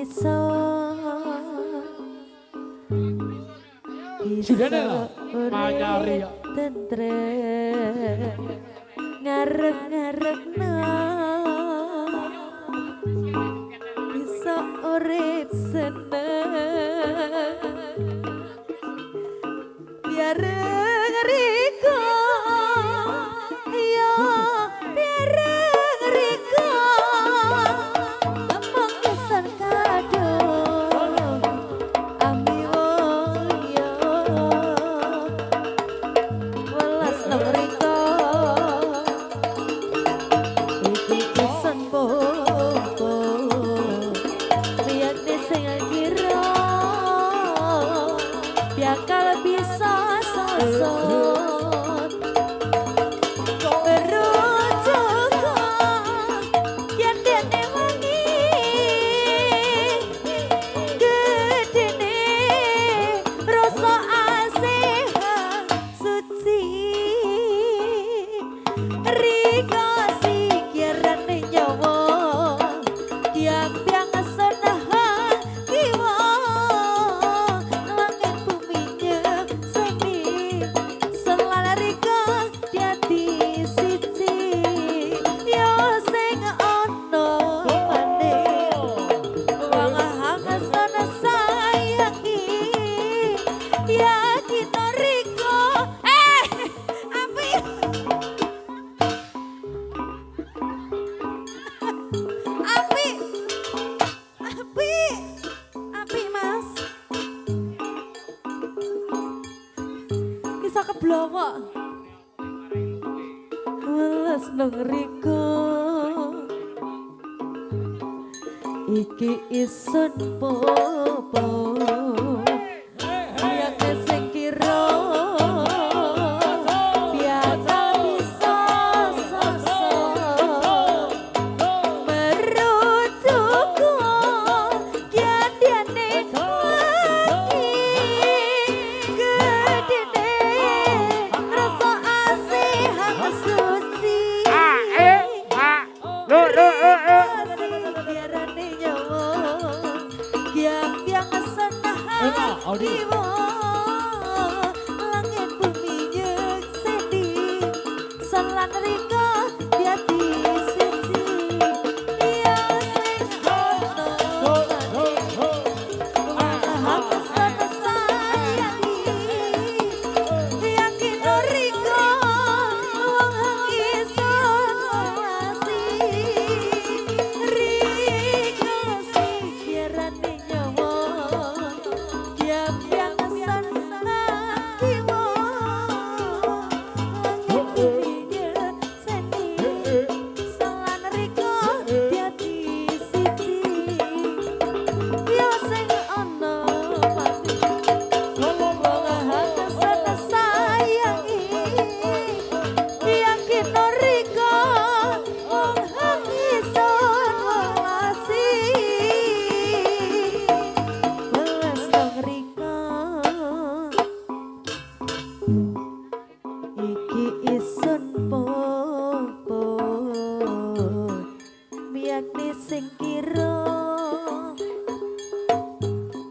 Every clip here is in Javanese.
iso Judane manyari tentre ngarep-ngarepna bisa urip seneng biar ngeriko ya biar ngeriko amang kesan kado ami wolio welas ngeriko iki kesan bobo lihat sing kira bakal bisa sosot berujukan yen dene wangi gedene rasa asih suci rika sikirane nyawa tiang-tiang senahan kiwa langit buminya seni selalu rika diati siji yo sing ono maning wong hangat sana sayangi yakin rika api api api api mas bisa keblongo welas nang riko iki isun popo lihat sing kira biasa bisa sosok merujukan kiandane wangi gedene rasa asih hangat suci biarane nyawa yang senahan kiwa langit buminya sedih selan rika diati siji ya sing ono maning sana sayangi yakin rika wong isun asih rika sikirane nyawa yang sana kiwa langit buminya seni selan rika diati siji ya sing ono maning wong hangat sana sayangi yakin rika wong isun asih welas nang rika iki isun popo miyakne sing kira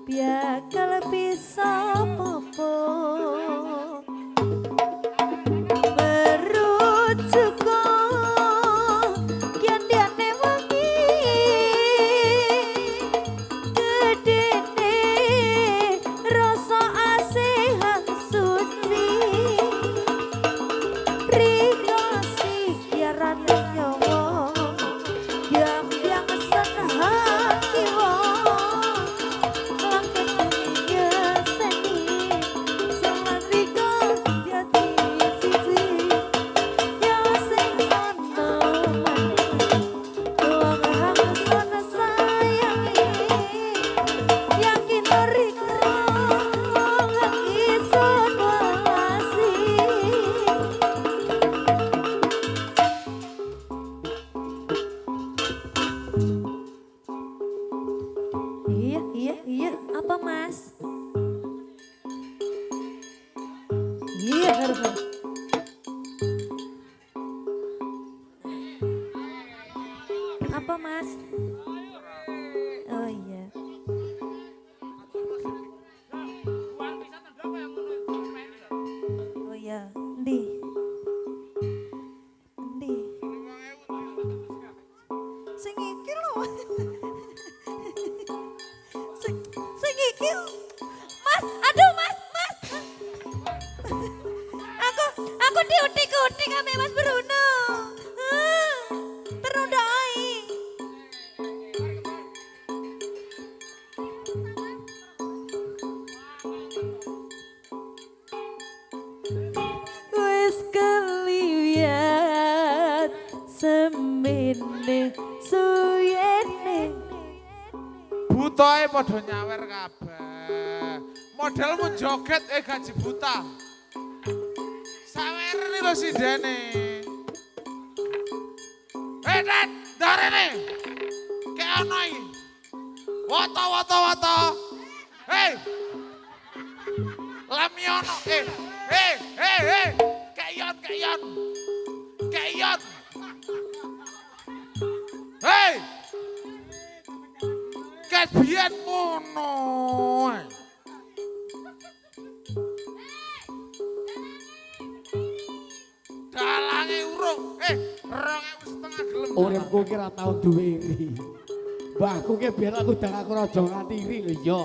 bakal bisa popo merujukan kiandane wangi gedene rasa asih suci rika sikirane nyawa yang senahan kiwa langit buminya seni selan rika diati siji ya sing ono maning wong hangat sana sayangi yakin rika wong isun asih iya apa mas iya apa mas oh iya rene suyene Butoe padha nyawer kabeh. Modelmu joget gaji buta. Sawere lho sidene. Dat, darene. Ke ana iki. Wata. Hei. Lamiono. Keyon. Hei. Ket biyen ngono. Dalange urung. 2.500 gelem. Uripku ki ora tau duwe iri. Mbahku ki biyen aku dang aku raja nganti iri lho ya.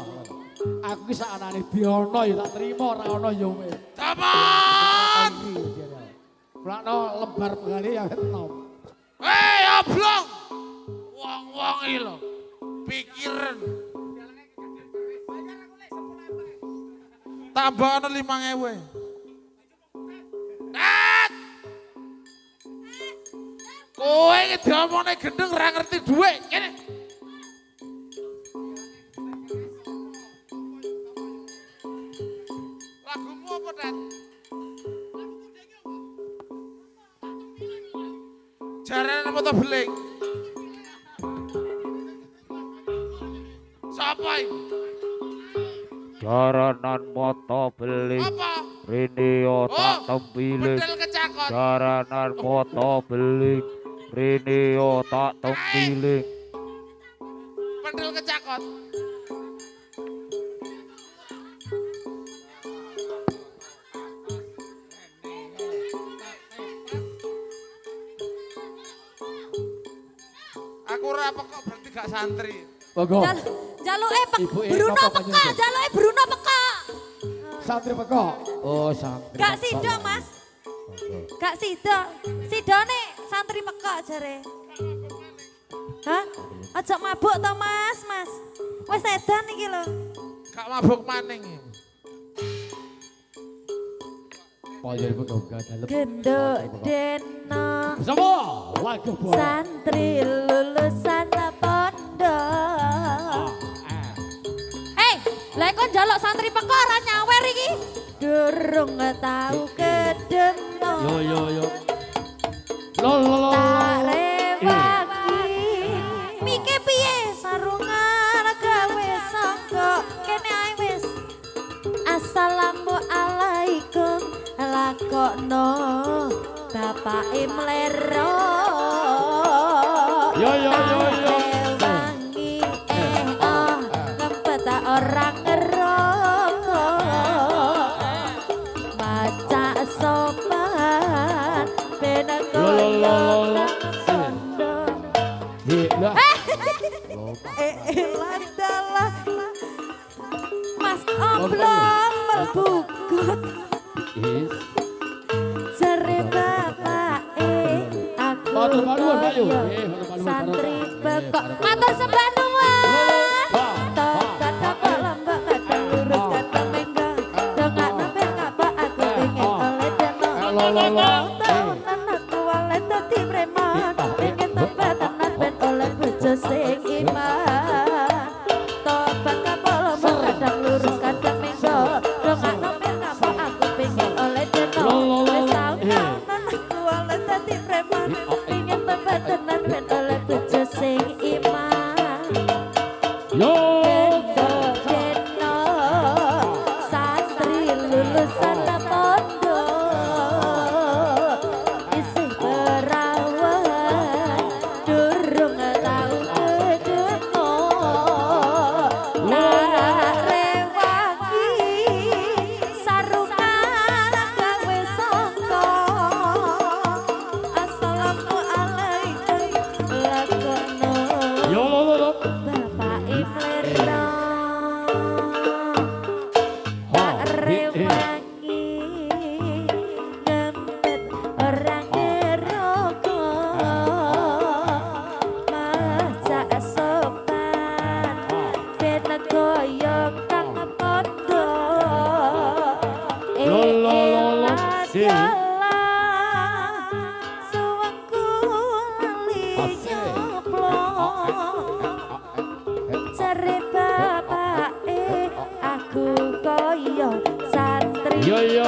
Aku ki sakanane diono ya tak trimo ora ono ya wis. Taman. Prakno lembar pegane ya enom. Hei oblong. Wong-wong iki lho. Pikiran. Tambah ana 5.000. Tat. Kowe iki diomongne gendeng ora ngerti dhuwit. Kene. Lagumu apa, Dat? Jarane foto beling. Sapa iki? Jaranan moto beling Apa? Rinio tak tempiling. Bedel kecakot. Jaranan moto beling Rinio tak tempiling. Pendel kecakot. Aku ora pekok berarti gak santri. Monggo. jaluke Ibu, Bruno apa peka panjenengan? jaluke Bruno peka Santri peko. Oh, santri. gak sida Mas gak sidane santri peka jare hah aja mabuk to Mas wis edan iki lho Gak mabuk maning. Panjenengan peko gak dalem. gendok deno Sama lagu bola. santri lulusan pondok Lah kon njaluk santri peko ora nyawer iki. Durung tau kedemo. Yo. Lo. Tak rewangi. Mike piye sarungan gawe sangka kene ae wis. Assalamualaikum lakokno bapake mlero. Yo. Rewangi ngempet orang Landalah Mas Oblong melbugut Jare bapake aku santri bekok matur sembah nuwun kata lambak kata lurus kata menggang dongak nembe ngapa aku pengen oleh deno tahunan aku oleh dadi preman pengen tambah tenan ben oleh bojo sing iman tobat kapal lambak kadang lurus kadang menggang dongak nembe ngapa aku pengen oleh deno wis tahunan aku oleh dadi preman pengen tambah tenan ben oleh bojo sing iman Yo. Deno santri lulusan pondok isih perawan Yo yo.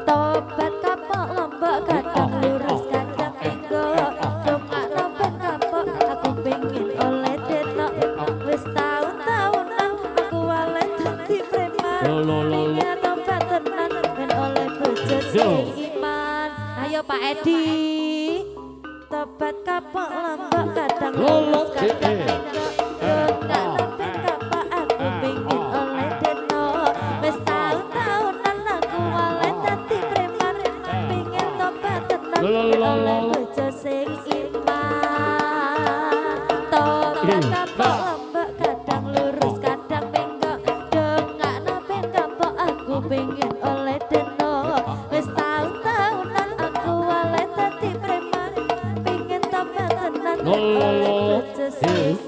Tobat kapok lombok kadang lurus kadang enggak. Dongakno ben kapok aku pengen oleh detok. Wis tahun-tahunan aku oleh dadi preman. Pengen tobat tenan ben oleh bojo sing iman. Ayo Pak Edi. Tobat kapok lombok kadang lurus kadang enggak. Dongakno ben kapok aku pengen oleh detok. Wis tahun-tahunan aku oleh dadi preman. Pengen tobat tenan ben oleh bojo sing iman. Tobat kapok lombok kadang lurus kadang menggok. Dongakno ben kapok aku pengen oleh denok. Wis tahun-tahunan aku oleh dadi preman. Pengen tobat tenan ben oleh bojo sing